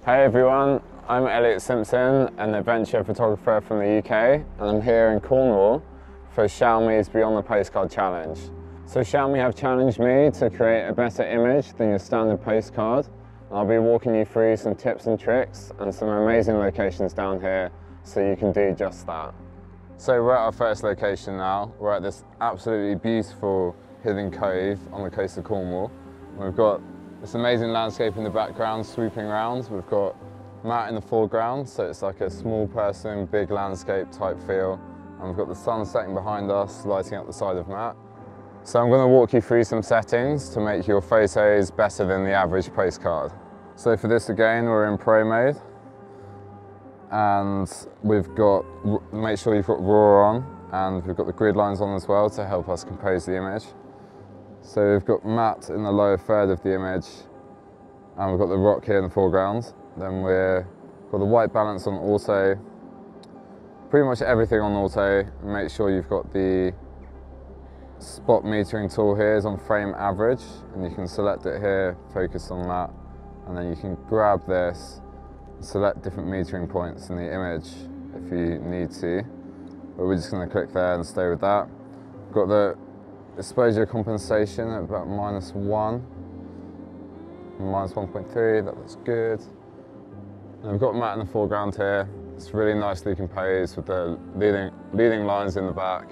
Hey everyone, I'm Elliot Simpson, an adventure photographer from the UK, and I'm here in Cornwall for Xiaomi's Beyond the Postcard Challenge. So Xiaomi have challenged me to create a better image than your standard postcard. I'll be walking you through some tips and tricks and some amazing locations down here so you can do just that. So we're at our first location now. We're at this absolutely beautiful hidden cove on the coast of Cornwall. We've got this amazing landscape in the background sweeping around. We've got Matt in the foreground, so it's like a small person, big landscape type feel. And we've got the sun setting behind us, lighting up the side of Matt. So I'm going to walk you through some settings to make your photos better than the average postcard. So for this again, we're in Pro mode. And we've got, make sure you've got RAW on, and we've got the grid lines on as well to help us compose the image. So we've got Matt in the lower third of the image, and we've got the rock here in the foreground. Then we've got the white balance on auto, pretty much everything on auto. Make sure you've got the spot metering tool here is on frame average, and you can select it here, focus on that, and then you can grab this and select different metering points in the image if you need to. But we're just going to click there and stay with that. We've got the exposure compensation at about -1, -1.3, that looks good. And we've got Matt in the foreground here. It's really nicely composed with the leading lines in the back.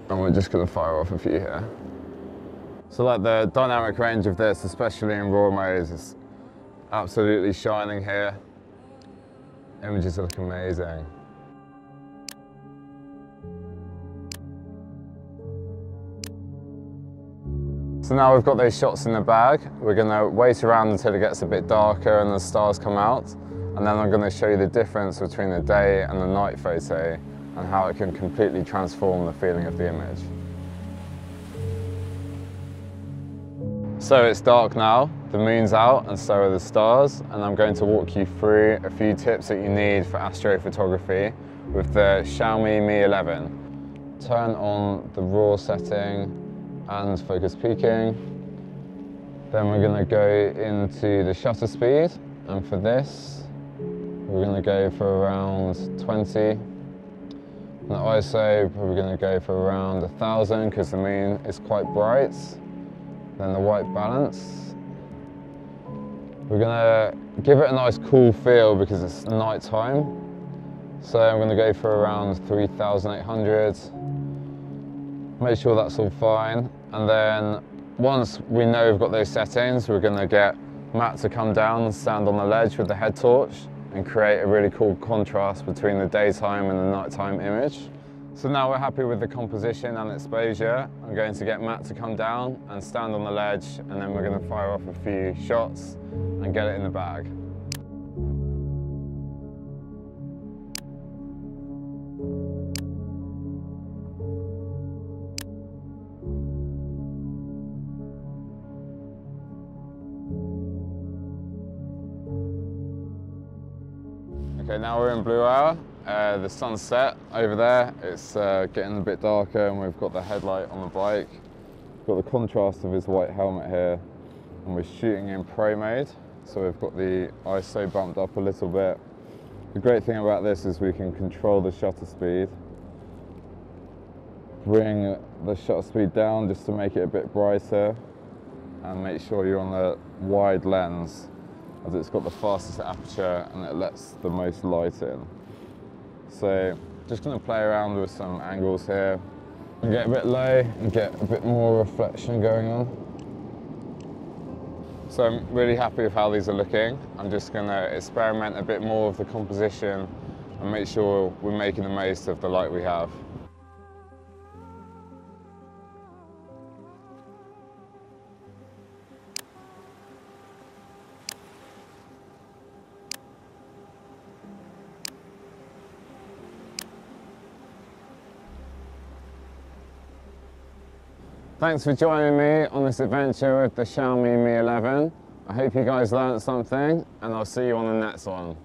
And we're just going to fire off a few here. So like the dynamic range of this, especially in RAW mode, is absolutely shining here. Images look amazing. So now we've got those shots in the bag, we're going to wait around until it gets a bit darker and the stars come out, and then I'm going to show you the difference between the day and the night photo and how it can completely transform the feeling of the image. So it's dark now, the moon's out and so are the stars, and I'm going to walk you through a few tips that you need for astrophotography with the Xiaomi Mi 11. Turn on the RAW setting and focus peaking. Then we're going to go into the shutter speed, and for this we're going to go for around 20. And the ISO, we're going to go for around 1000 because the moon is quite bright. Then the white balance. We're going to give it a nice cool feel because it's night time. So I'm going to go for around 3800. Make sure that's all fine. And then once we know we've got those settings, we're going to get Matt to come down and stand on the ledge with the head torch and create a really cool contrast between the daytime and the nighttime image. So now we're happy with the composition and exposure. I'm going to get Matt to come down and stand on the ledge, and then we're going to fire off a few shots and get it in the bag. Okay, now we're in blue hour. The sun's set over there. It's getting a bit darker, and we've got the headlight on the bike. We've got the contrast of his white helmet here, and we're shooting in Pro mode. So we've got the ISO bumped up a little bit. The great thing about this is we can control the shutter speed. Bring the shutter speed down just to make it a bit brighter, and make sure you're on the wide lens, as it's got the fastest aperture and it lets the most light in. So just going to play around with some angles here and get a bit low and get a bit more reflection going on. So I'm really happy with how these are looking. I'm just going to experiment a bit more with the composition and make sure we're making the most of the light we have. Thanks for joining me on this adventure with the Xiaomi Mi 11. I hope you guys learned something, and I'll see you on the next one.